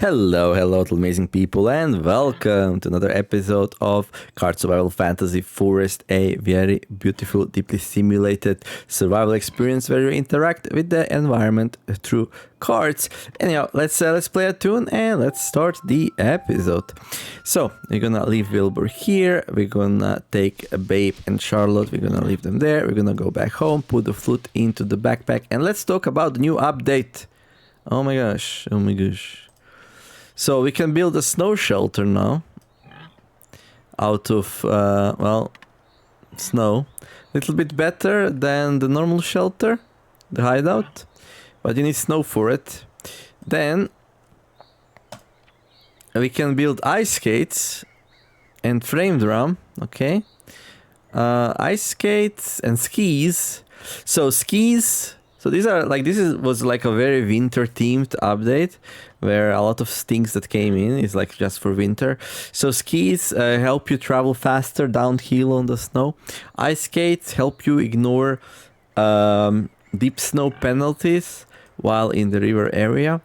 Hello, amazing people, and welcome to another episode of Card Survival Fantasy Forest, a very beautiful, deeply simulated survival experience where you interact with the environment through cards. Anyhow, let's play a tune and let's start the episode. So we're gonna leave Wilbur here. We're gonna take Babe and Charlotte. We're gonna leave them there. We're gonna go back home, put the flute into the backpack, and let's talk about the new update. Oh my gosh. So we can build a snow shelter now out of, snow. A little bit better than the normal shelter, the hideout, but you need snow for it. Then we can build ice skates and frame drum, okay? Ice skates and skis. So skis... So these are was like a very winter themed update where a lot of things that came in is like just for winter. So skis help you travel faster downhill on the snow. Ice skates help you ignore deep snow penalties while in the river area.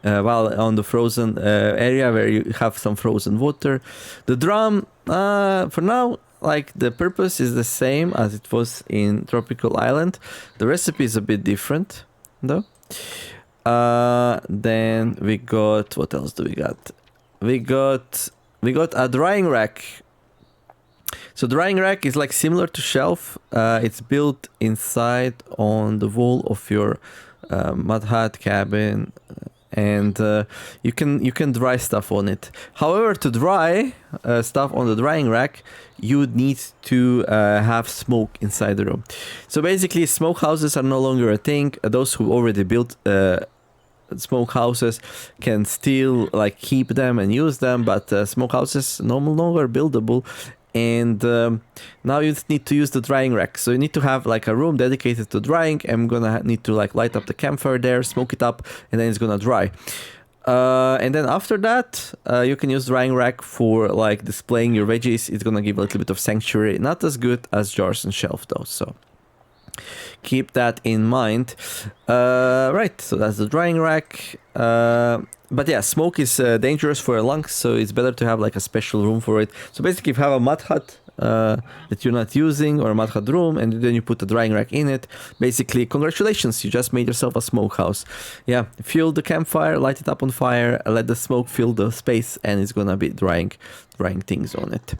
While on the frozen area where you have some frozen water. The drum, for now, like the purpose is the same as it was in Tropical Island. The recipe is a bit different though. Then we got, what else do we got? We got a drying rack. So drying rack is like similar to shelf. It's built inside on the wall of your mud hut cabin. And you can dry stuff on it. However, to dry stuff on the drying rack, you would need to have smoke inside the room. So basically, smoke houses are no longer a thing. Those who already built smoke houses can still like keep them and use them, but smoke houses no longer buildable. And now you need to use the drying rack. So you need to have like a room dedicated to drying. I'm gonna need to like light up the campfire there, smoke it up, and then it's gonna dry. And then after that, you can use drying rack for like displaying your veggies. It's gonna give a little bit of sanctuary. Not as good as jars and shelf though. So keep that in mind. Right, so that's the drying rack. But yeah, smoke is dangerous for your lungs, so it's better to have like a special room for it. So basically, if you have a mud hut that you're not using, or a mud hut room, and then you put a drying rack in it, basically, congratulations, you just made yourself a smokehouse. Yeah, fuel the campfire, light it up on fire, let the smoke fill the space, and it's gonna be drying things on it.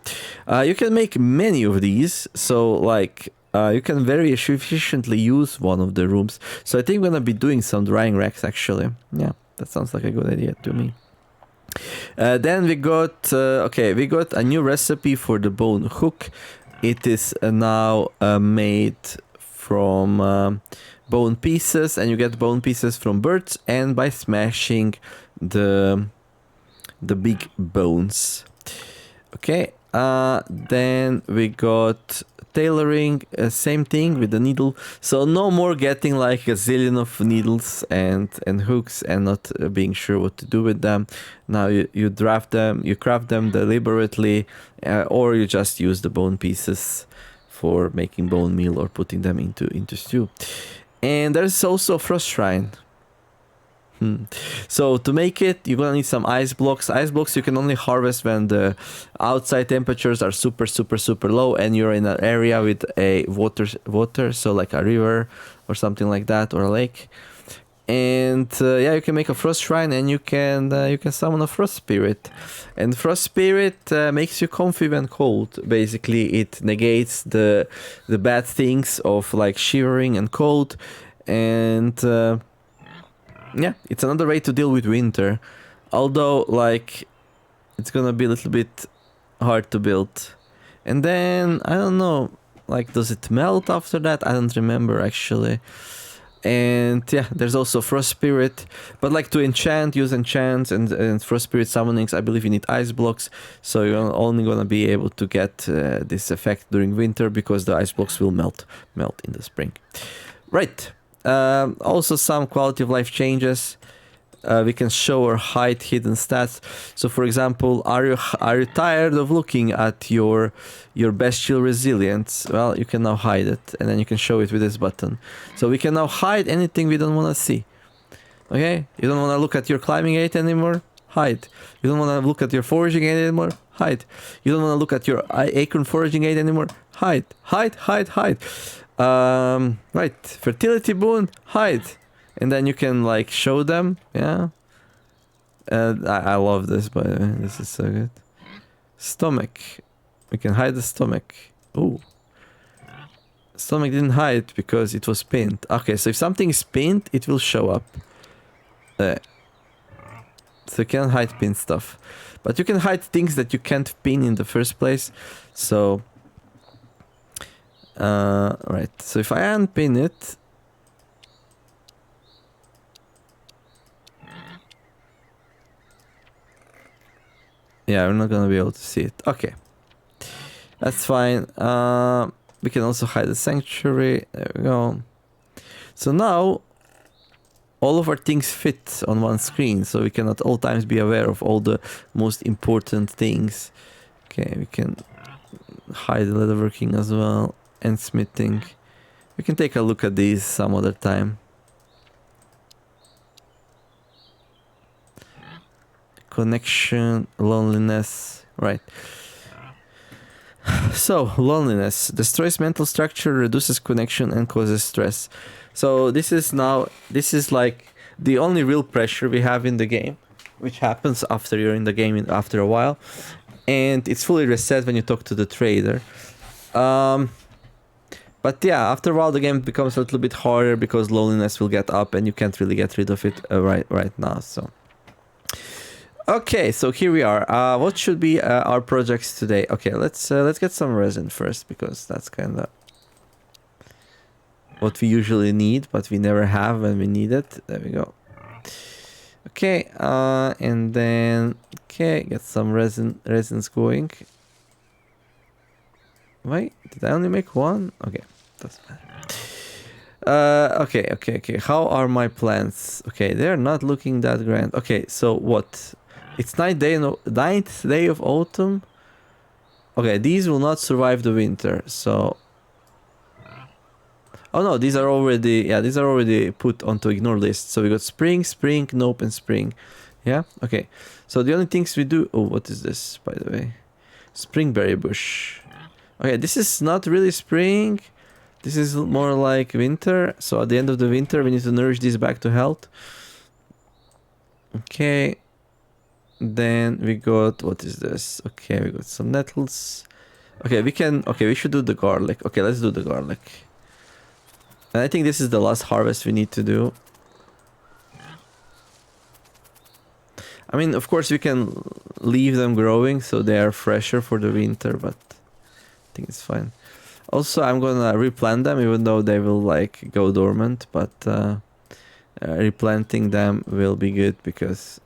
You can make many of these, so like... you can very efficiently use one of the rooms. So I think I'm gonna be doing some drying racks actually. Yeah, that sounds like a good idea to me. Then we got we got a new recipe for the bone hook. It is now made from bone pieces, and you get bone pieces from birds and by smashing the big bones. Okay. Then we got tailoring, same thing with the needle. So no more getting like a zillion of needles and hooks and not being sure what to do with them. Now you draft them, you craft them deliberately, or you just use the bone pieces for making bone meal or putting them into stew. And there's also a frost shrine. So to make it, you're gonna need some ice blocks. Ice blocks you can only harvest when the outside temperatures are super low and you're in an area with a water, so like a river or something like that, or a lake. And yeah, you can make a frost shrine, and you can summon a frost spirit. And frost spirit makes you comfy when cold. Basically, it negates the bad things of like shivering and cold, and yeah, it's another way to deal with winter. Although, like, it's gonna be a little bit hard to build. And then, I don't know, like, does it melt after that? I don't remember, actually. And yeah, there's also Frost Spirit. But like to use enchants and Frost Spirit summonings, I believe you need ice blocks. So you're only gonna be able to get this effect during winter because the ice blocks will melt in the spring. Right. Also some quality of life changes. We can show or hide hidden stats. So for example, are you tired of looking at your bestial resilience? Well, you can now hide it, and then you can show it with this button. So we can now hide anything we don't want to see. Okay, you don't want to look at your climbing rate anymore? Hide. You don't want to look at your foraging aid anymore? Hide. You don't want to look at your acorn foraging aid anymore? Hide. Hide, hide, hide. Right. Fertility boon? Hide. And then you can like show them. Yeah. I love this, by the way. This is so good. Stomach. We can hide the stomach. Ooh. Stomach didn't hide because it was pinned. Okay, so if something is pinned, it will show up. So you can hide pin stuff. But you can hide things that you can't pin in the first place. So... right. So if I unpin it... yeah, we're not gonna be able to see it. Okay. That's fine. We can also hide the sanctuary. There we go. So now... all of our things fit on one screen, so we can at all times be aware of all the most important things. Okay, we can hide the leatherworking as well, and smithing. We can take a look at these some other time. Connection, loneliness, right. So, loneliness destroys mental structure, reduces connection, and causes stress. So this is like the only real pressure we have in the game, which happens after you're in the game after a while, and it's fully reset when you talk to the trader. But yeah, after a while the game becomes a little bit harder because loneliness will get up and you can't really get rid of it right now. So okay, so here we are. What should be our projects today? Okay, let's get some resin first, because that's kind of what we usually need, but we never have when we need it. There we go. Okay, and then get some resins going. Wait, did I only make one? Okay, doesn't matter. Okay. How are my plants? Okay, they're not looking that grand. Okay, so what? It's ninth day of autumn. Okay, these will not survive the winter. So, oh no, these are already put onto ignore list. So we got spring, nope, and spring. Yeah. Okay. So the only things we do. Oh, what is this, by the way? Springberry bush. Okay, this is not really spring. This is more like winter. So at the end of the winter, we need to nourish these back to health. Okay. Then we got, what is this? Okay, we got some nettles. Okay, we should do the garlic. Okay, let's do the garlic. And I think this is the last harvest we need to do. I mean, of course, we can leave them growing so they are fresher for the winter, but I think it's fine. Also, I'm gonna replant them, even though they will like go dormant, but replanting them will be good because...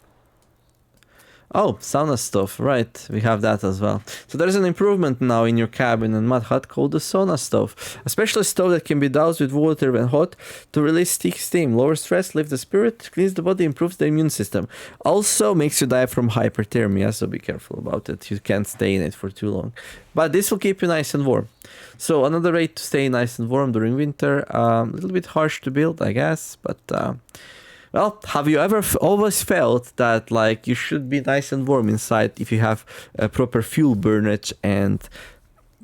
oh, sauna stove, right, we have that as well. So there's an improvement now in your cabin and mud hut called the sauna stove. A special stove that can be doused with water when hot to release thick steam, lower stress, lifts the spirit, cleans the body, improves the immune system. Also makes you die from hyperthermia, so be careful about it. You can't stay in it for too long. But this will keep you nice and warm. So another way to stay nice and warm during winter, a little bit harsh to build, I guess, but... well, have you ever always felt that like you should be nice and warm inside if you have a proper fuel burnage, and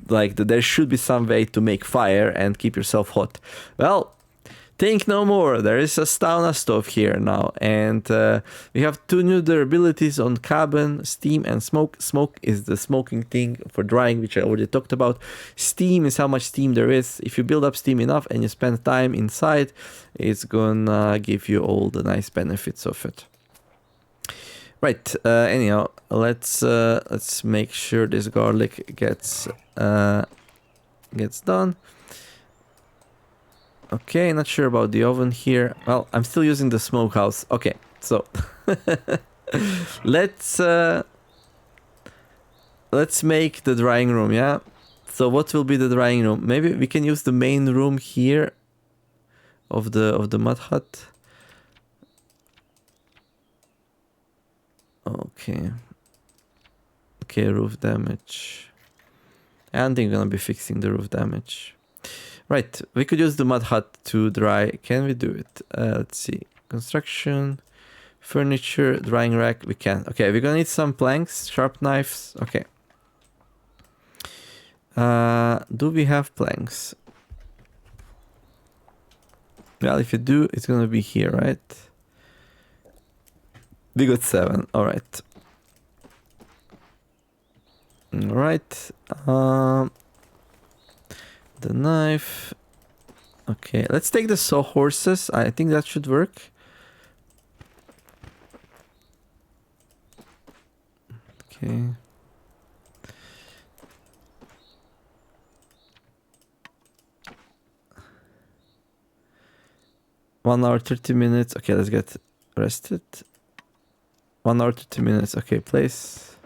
like there should be some way to make fire and keep yourself hot? Well, think no more. There is a sauna stove here now, and we have two new durabilities on cabin: steam and smoke. Smoke is the smoking thing for drying, which I already talked about. Steam is how much steam there is. If you build up steam enough and you spend time inside, it's gonna give you all the nice benefits of it. Right. Anyhow, let's make sure this garlic gets done. Okay, not sure about the oven here. Well, I'm still using the smokehouse. Okay, so let's make the drying room, yeah? So what will be the drying room? Maybe we can use the main room here of the mud hut. Okay. Okay, roof damage. I don't think I'm gonna be fixing the roof damage. Right, we could use the mud hut to dry. Can we do it? Let's see. Construction, Furniture, drying rack, we can. Okay, we're gonna need some planks, sharp knives. Okay. Do we have planks? Well, if you do, it's gonna be here, right? We got 7. All right. All right. The knife. Okay, let's take the sawhorses. I think that should work. Okay. One hour, 30 minutes. Okay, let's get rested. 1 hour, 30 minutes. Okay, place.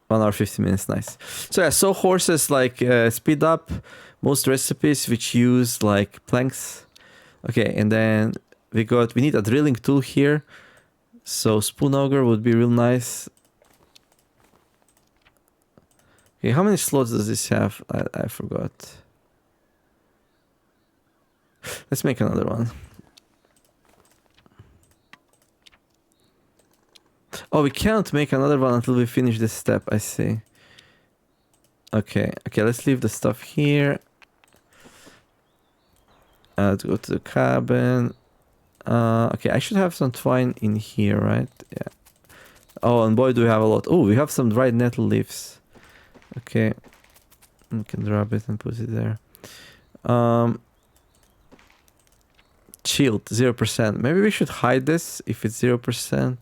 1 hour, 50 minutes. Nice. So yeah, sawhorses like speed up most recipes which use like planks. Okay, and then we need a drilling tool here. So spoon auger would be real nice. Okay, how many slots does this have? I forgot. Let's make another one. Oh, we can't make another one until we finish this step, I see. Okay, let's leave the stuff here. Let's go to the cabin. Okay, I should have some twine in here, right? Yeah. Oh, and boy, do we have a lot. Oh, we have some dried nettle leaves. Okay. We can drop it and put it there. Shield, 0%. Maybe we should hide this if it's 0%.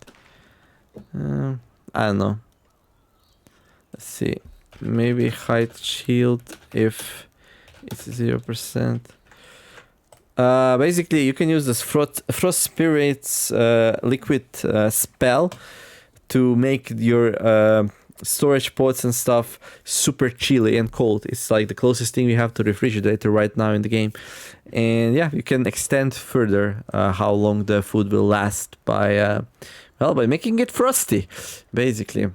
I don't know. Let's see. Maybe hide shield if it's 0%. Basically, you can use this Frost Spirits liquid spell to make your storage pots and stuff super chilly and cold. It's like the closest thing we have to refrigerator right now in the game. And yeah, you can extend further how long the food will last by making it frosty, basically.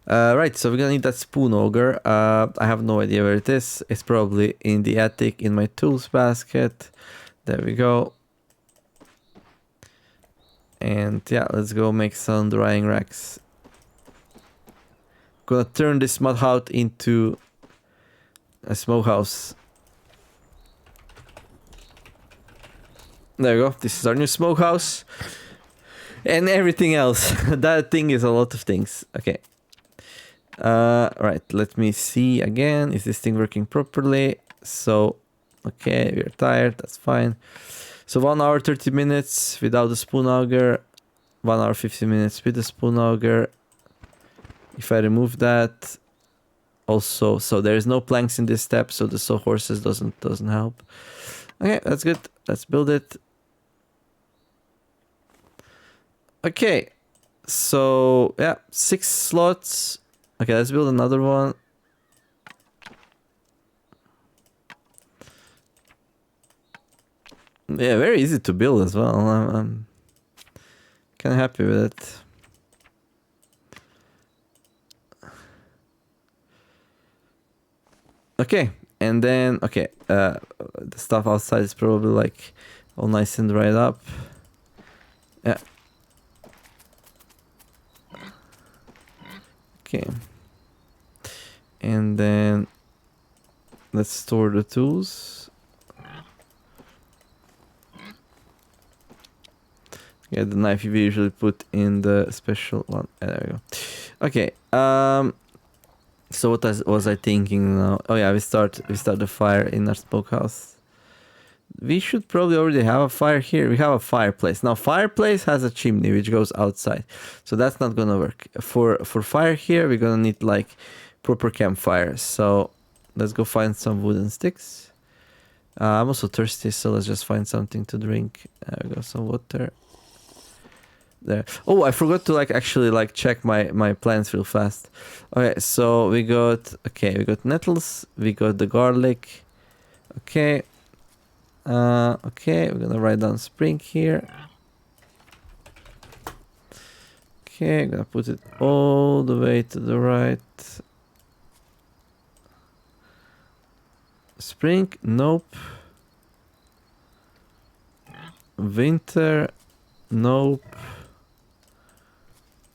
Right, so we're gonna need that spoon auger. I have no idea where it is. It's probably in the attic in my tools basket. There we go. And yeah, let's go make some drying racks. Gonna turn this mud hut into a smokehouse. There we go. This is our new smokehouse. And everything else. That thing is a lot of things. Okay. Right, let me see again. Is this thing working properly? So, okay, we're tired. That's fine. So 1 hour, 30 minutes without the spoon auger. 1 hour, 50 minutes with the spoon auger. If I remove that, also, so there is no planks in this step, so the sawhorses doesn't help. Okay, that's good. Let's build it. Okay, so yeah, 6 slots. Okay, let's build another one. Yeah, very easy to build as well. I'm kind of happy with it. Okay, and then, okay, the stuff outside is probably like all nice and dried up. Yeah. Okay. And then let's store the tools. Yeah, the knife you usually put in the special one. There we go. Okay. So what was I thinking now? Oh yeah, we start the fire in our smokehouse. We should probably already have a fire here. We have a fireplace. Now fireplace has a chimney which goes outside. So that's not gonna work. For fire here, we're gonna need like proper campfire. So let's go find some wooden sticks. I'm also thirsty, so let's just find something to drink. There we go, some water. There. Oh, I forgot to actually check my plants real fast. Okay, so we got nettles, we got the garlic. Okay. Okay, we're gonna write down spring here. Okay, I'm gonna put it all the way to the right. Spring, nope. winter, nope.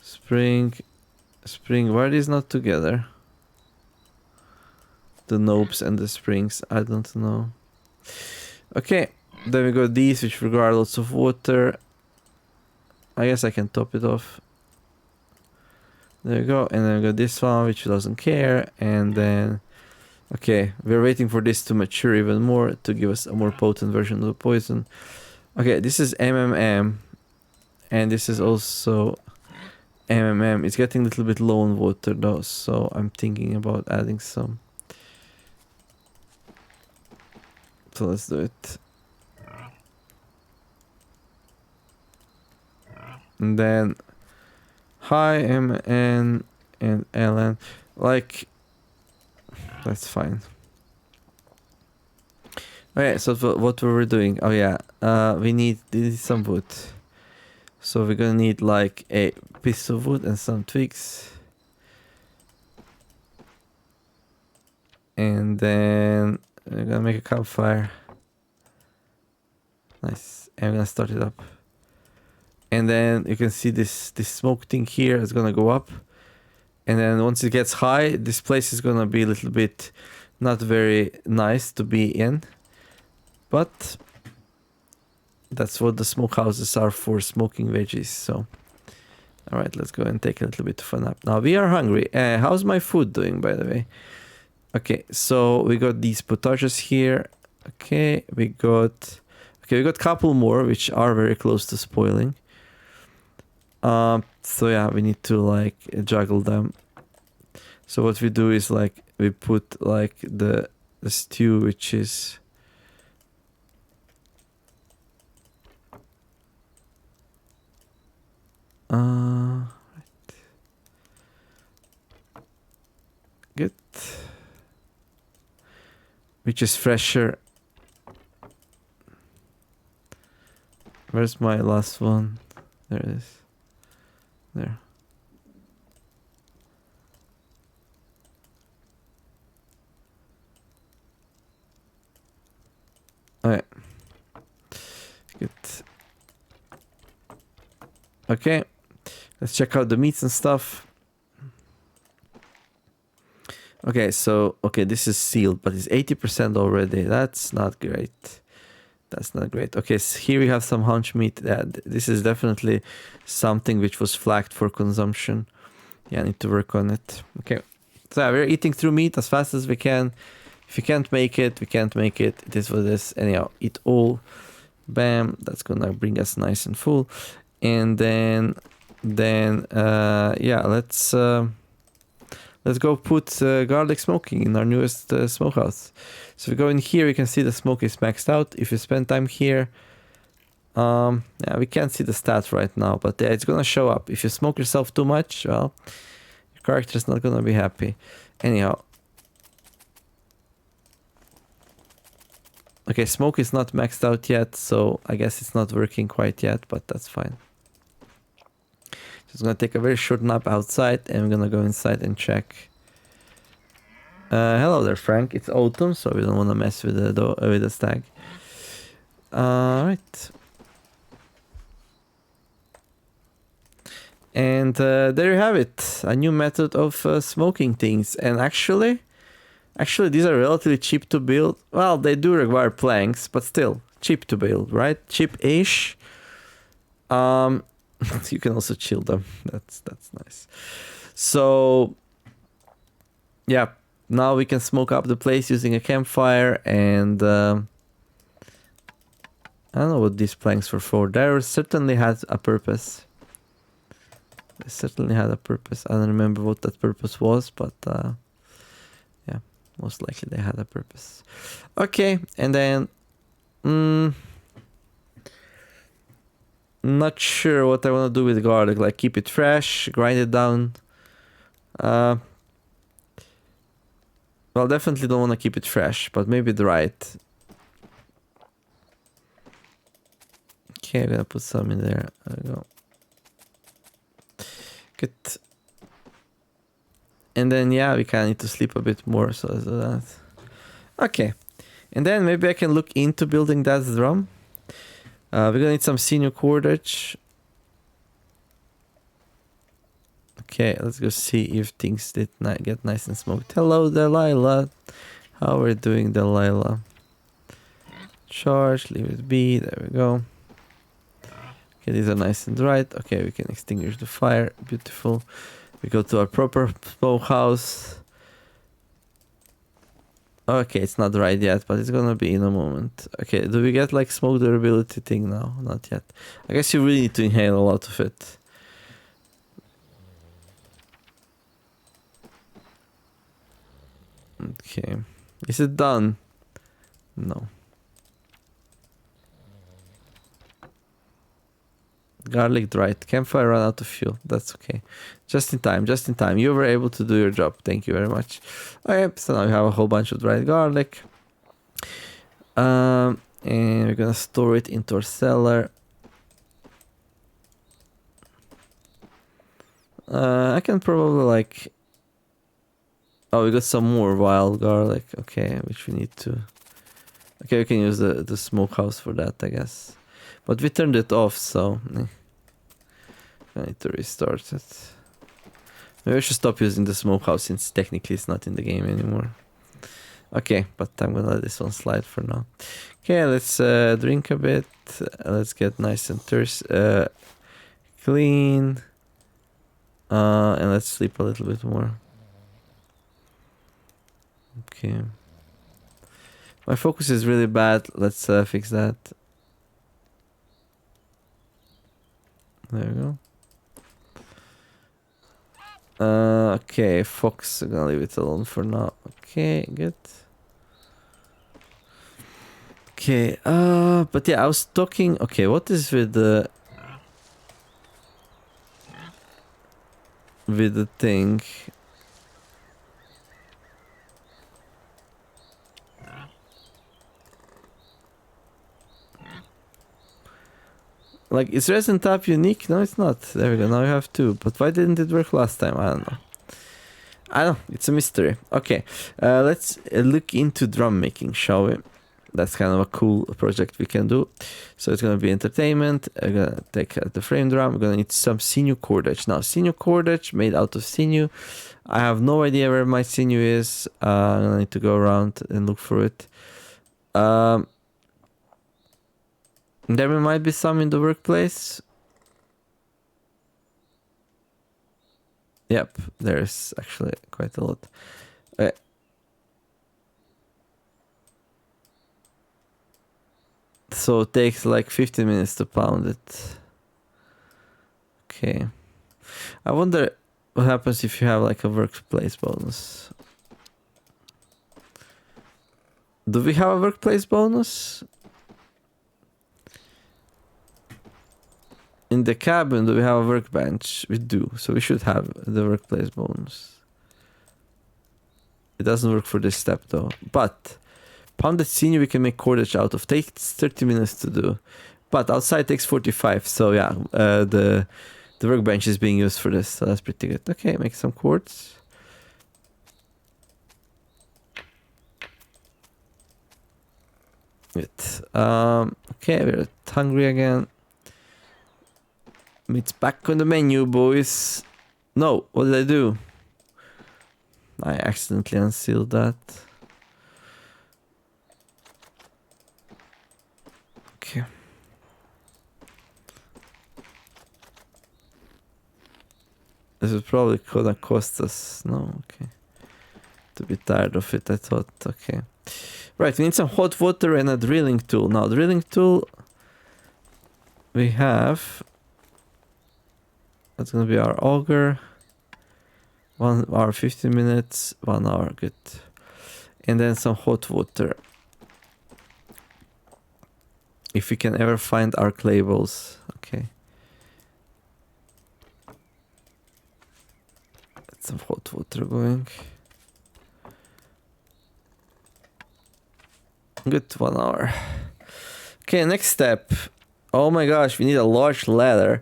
Spring, why are these not together? The nopes and the springs, I don't know. Okay, then we got these which require lots of water. I guess I can top it off. There we go, and then we got this one which doesn't care, and then okay, we're waiting for this to mature even more to give us a more potent version of the poison. Okay, this is MMM, and this is also MMM. It's getting a little bit low on water though, so I'm thinking about adding some. So let's do it. And then hi MN and LN, like that's fine. Okay, so what were we doing? Oh yeah, we need some wood. So we're gonna need like a piece of wood and some twigs. And then we're gonna make a campfire. Nice. And we're gonna start it up. And then you can see this smoke thing here is gonna go up. And then once it gets high, this place is gonna be a little bit not very nice to be in. But that's what the smokehouses are for, smoking veggies. So, all right, let's go and take a little bit of a nap. Now we are hungry. How's my food doing, by the way? Okay, so we got these potages here. Okay, we got a couple more which are very close to spoiling. So yeah, we need to like juggle them. So what we do is like we put like the stew, which is right. Good. Which is fresher. Where's my last one? There it is. There. Alright. Good. Okay. Let's check out the meats and stuff. Okay, so this is sealed, but it's 80% already. That's not great. That's not great. Okay, so here we have some hunch meat. This is definitely something which was flagged for consumption. Yeah, I need to work on it. Okay, so yeah, we're eating through meat as fast as we can. If you can't make it, we can't make it. It is what it is. Anyhow, eat all. Bam. That's gonna bring us nice and full. And then yeah, let's go put garlic smoking in our newest smokehouse. So if we go in here, you can see the smoke is maxed out. If you spend time here, yeah, we can't see the stats right now, but yeah, it's gonna show up. If you smoke yourself too much, well, your character's not gonna be happy. Anyhow. Okay, smoke is not maxed out yet, so I guess it's not working quite yet, but that's fine. Just gonna take a very short nap outside, and we're gonna go inside and check. Hello there, Frank. It's autumn, so we don't want to mess with the stag. Right. And there you have it, a new method of smoking things. And actually, these are relatively cheap to build. Well, they do require planks, but still cheap to build, right? Cheap-ish. You can also chill them. That's nice. So, yeah. Now we can smoke up the place using a campfire, and I don't know what these planks were for. They certainly had a purpose. They certainly had a purpose. I don't remember what that purpose was, but yeah, most likely they had a purpose. Okay, and then not sure what I want to do with garlic. Like keep it fresh, grind it down. Well, definitely don't want to keep it fresh, but maybe dry it. Okay, I'm gonna put some in there. There we go. Good. And then, yeah, we kind of need to sleep a bit more, so let's do that. Okay. And then maybe I can look into building that drum. We're gonna need some sinew cordage. Okay, let's go see if things did not get nice and smoked. Hello, Delilah. How are we doing, Delilah? Charge, leave it be. There we go. Okay, these are nice and right. Okay, we can extinguish the fire. Beautiful. We go to our proper smokehouse. Okay, it's not right yet, but it's gonna be in a moment. Okay, do we get like smoke durability thing now? Not yet. I guess you really need to inhale a lot of it. Okay. Is it done? No. Garlic dried. Campfire ran out of fuel. That's okay. Just in time, just in time. You were able to do your job. Thank you very much. Okay, so now we have a whole bunch of dried garlic. And we're gonna store it into our cellar. I can probably like... Oh, we got some more wild garlic. Okay, which we need to... Okay, we can use the smokehouse for that, I guess. But we turned it off, so... I need to restart it. Maybe I should stop using the smokehouse since technically it's not in the game anymore. Okay, but I'm gonna let this one slide for now. Okay, let's drink a bit. Let's get nice and clean. And let's sleep a little bit more. Okay. My focus is really bad. Let's fix that. There we go. Okay, Fox, I'm gonna leave it alone for now. Okay, good. Okay, but yeah, I was talking... Okay, what is with the... With the thing? Like, is Resin Tap unique? No, it's not. There we go, now we have two. But why didn't it work last time? I don't know. I don't know, it's a mystery. Okay, let's look into drum making, shall we? That's kind of a cool project we can do. So it's gonna be entertainment. I'm gonna take the frame drum. We're gonna need some sinew cordage. Now, sinew cordage made out of sinew. I have no idea where my sinew is. I'm gonna need to go around and look for it. There might be some in the workplace. Yep, there's actually quite a lot. So it takes like 15 minutes to pound it. Okay. I wonder what happens if you have like a workplace bonus. Do we have a workplace bonus? In the cabin, do we have a workbench? We do, so we should have the workplace bonus. It doesn't work for this step though. But pounded sinew we can make cordage out of. Takes 30 minutes to do. But outside takes 45, so yeah, the workbench is being used for this, so that's pretty good. Okay, make some cords. Good. Okay, we're hungry again. Meat's back on the menu, boys. No, what did I do? I accidentally unsealed that. Okay. This is probably gonna cost us. No, okay. To be tired of it, I thought. Okay. Right, we need some hot water and a drilling tool. Now, drilling tool we have. That's gonna be our auger. 1 hour 15 minutes, 1 hour, good. And then some hot water. If we can ever find our clay balls. Okay. Get some hot water going. Good, 1 hour. Okay, next step. Oh my gosh, we need a large ladder.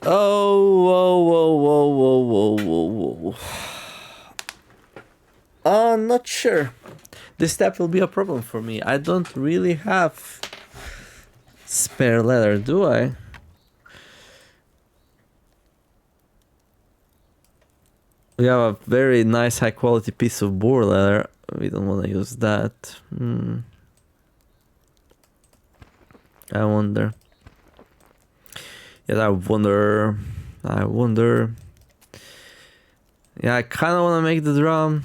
Oh, whoa, whoa, whoa, whoa, whoa, whoa, whoa. Not sure. This step will be a problem for me. I don't really have spare leather, do I? We have a very nice high quality piece of boar leather. We don't want to use that. I wonder. Yes, I wonder. Yeah, I kind of want to make the drum.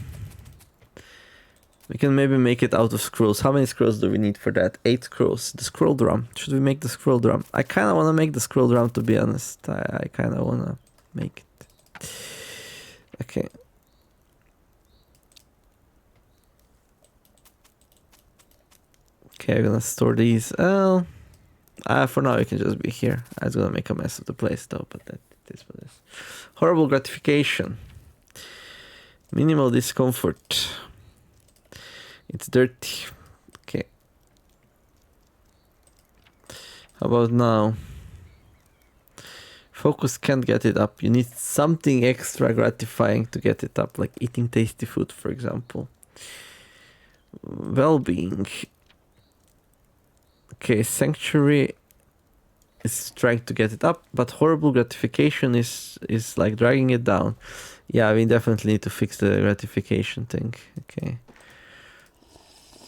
We can maybe make it out of scrolls. How many scrolls do we need for that? 8 scrolls. The scroll drum. Should we make the scroll drum? I kind of want to make the scroll drum, to be honest. I kind of want to make it. Okay. Okay, I'm gonna store these. Oh, for now it can just be here. I was gonna make a mess of the place though, but that is what it is. Horrible gratification. Minimal discomfort. It's dirty. Okay. How about now? Focus can't get it up. You need something extra gratifying to get it up, like eating tasty food, for example. Well-being. Okay, sanctuary is trying to get it up, but horrible gratification is like dragging it down. Yeah, we definitely need to fix the gratification thing. Okay.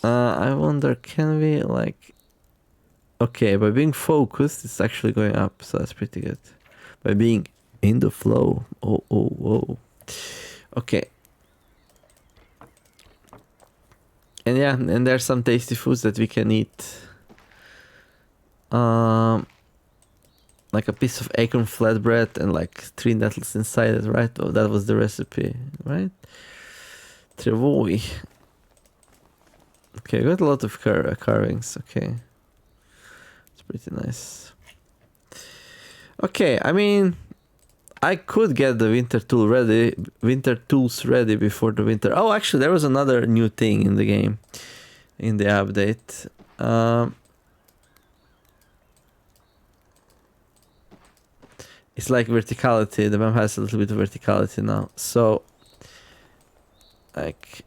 I wonder, can we like... Okay, by being focused, it's actually going up, so that's pretty good. By being in the flow. Oh, whoa. Okay. And yeah, and there's some tasty foods that we can eat. Like a piece of acorn flatbread and like 3 nettles inside it, right? Oh, that was the recipe, right? Trevoi. Okay, got a lot of carvings. Okay, it's pretty nice. Okay, I mean, I could get the winter tools ready before the winter. Oh, actually, there was another new thing in the game, in the update. It's like verticality. The map has a little bit of verticality now. So, like,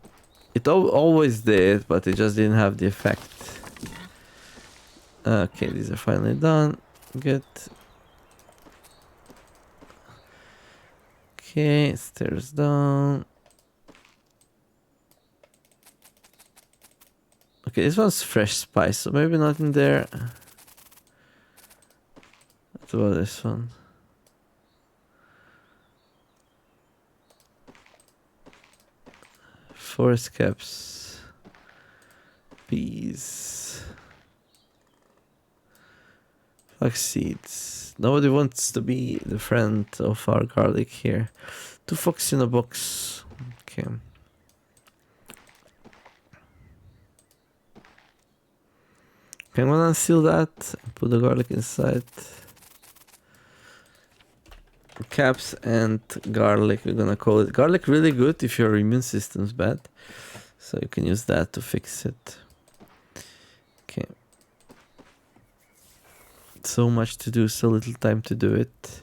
it always did, but it just didn't have the effect. Okay, these are finally done. Good. Okay, stairs down. Okay, this one's fresh spice, so maybe not in there. What about this one? Forest caps. Bees. Flax seeds. Nobody wants to be the friend of our garlic here. 2 fox in a box. Okay. Okay, I'm gonna unseal that. Put the garlic inside. Caps and garlic, we're gonna call it. Garlic really good if your immune system's bad. So you can use that to fix it. Okay. So much to do, so little time to do it.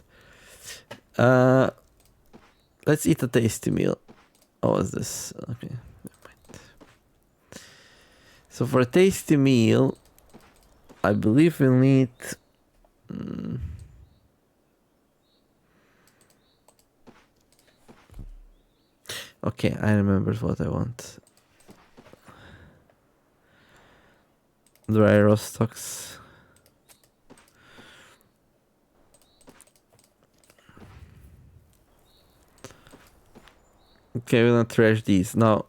Let's eat a tasty meal. Oh, what's this? Okay. So for a tasty meal, I believe we'll need... Okay, I remember what I want. Dry roast stocks. Okay, we're gonna trash these. Now,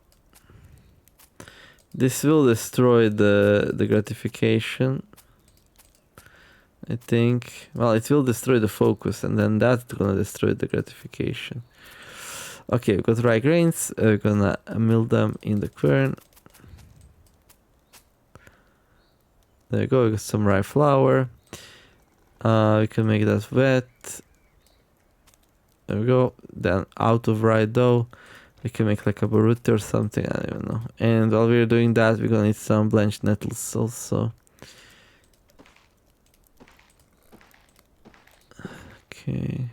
this will destroy the gratification. I think. Well, it will destroy the focus, and then that's gonna destroy the gratification. Okay, we've got rye grains. We're gonna mill them in the quern. There you go, we got some rye flour. We can make that wet. There we go. Then out of rye dough, we can make like a burrito or something. I don't even know. And while we're doing that, we're gonna need some blanched nettles also. Okay.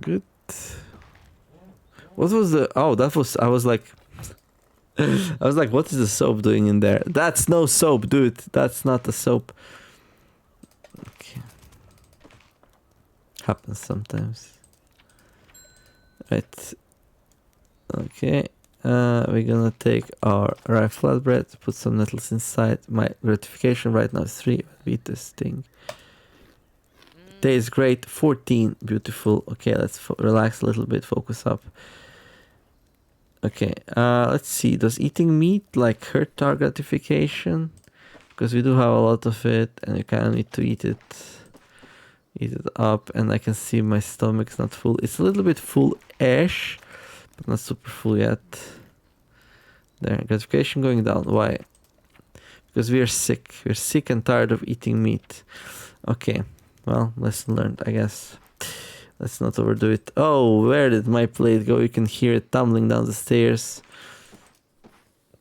Good. What was the? Oh, that was. I was like, what is the soap doing in there? That's no soap, dude. That's not a soap. Okay. Happens sometimes. Right. Okay. We're gonna take our rye flatbread, put some nettles inside. My gratification right now is 3. Beat this thing. Tastes great. 14. Beautiful. Okay, let's relax a little bit. Focus up. Okay. Let's see. Does eating meat like hurt our gratification? Because we do have a lot of it, and you kind of need to eat it up. And I can see my stomach's not full. It's a little bit full-ish, but not super full yet. There. Gratification going down. Why? Because we are sick. We're sick and tired of eating meat. Okay. Well, lesson learned, I guess. Let's not overdo it. Oh, where did my plate go? You can hear it tumbling down the stairs.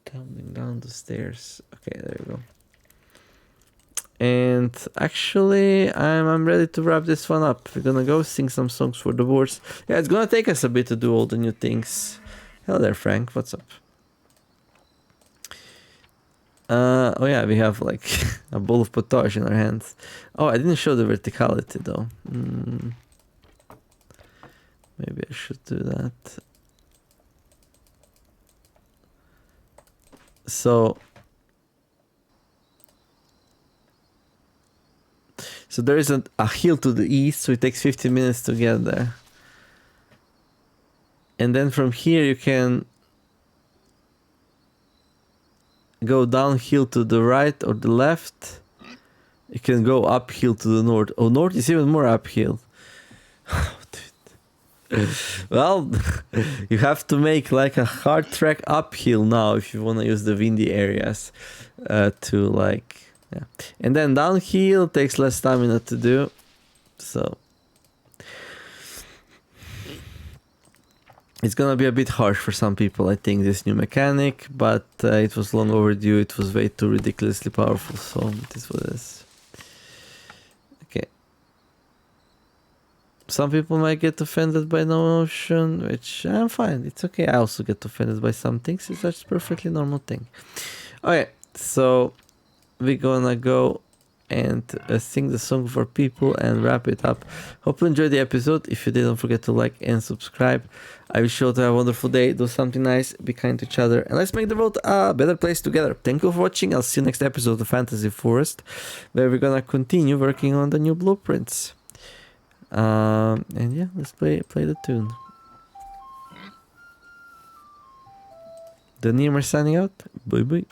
Tumbling down the stairs. Okay, there you go. And actually, I'm ready to wrap this one up. We're gonna go sing some songs for the boards. Yeah, it's gonna take us a bit to do all the new things. Hello there, Frank. What's up? Oh yeah, we have like a bowl of potage in our hands. Oh, I didn't show the verticality though. Maybe I should do that. So there is a hill to the east, so it takes 15 minutes to get there. And then from here you can go downhill to the right or the left. You can go uphill to the north. Oh, north is even more uphill. Well, you have to make like a hard track uphill now if you want to use the windy areas to like, yeah. And then downhill takes less stamina to do. So it's gonna be a bit harsh for some people, I think, this new mechanic, but it was long overdue. It was way too ridiculously powerful, so it is what it is. Okay. Some people might get offended by Notion, which I'm fine. It's okay. I also get offended by some things. It's just a perfectly normal thing. Okay, so we're gonna go and sing the song for people and wrap it up. Hope you enjoyed the episode. If you did, don't forget to like and subscribe. I wish you all to have a wonderful day. Do something nice, be kind to each other, and let's make the world a better place together. Thank you for watching. I'll see you next episode of Fantasy Forest, where we're gonna continue working on the new blueprints. And yeah, let's play the tune. The Nemer signing out. Bye bye.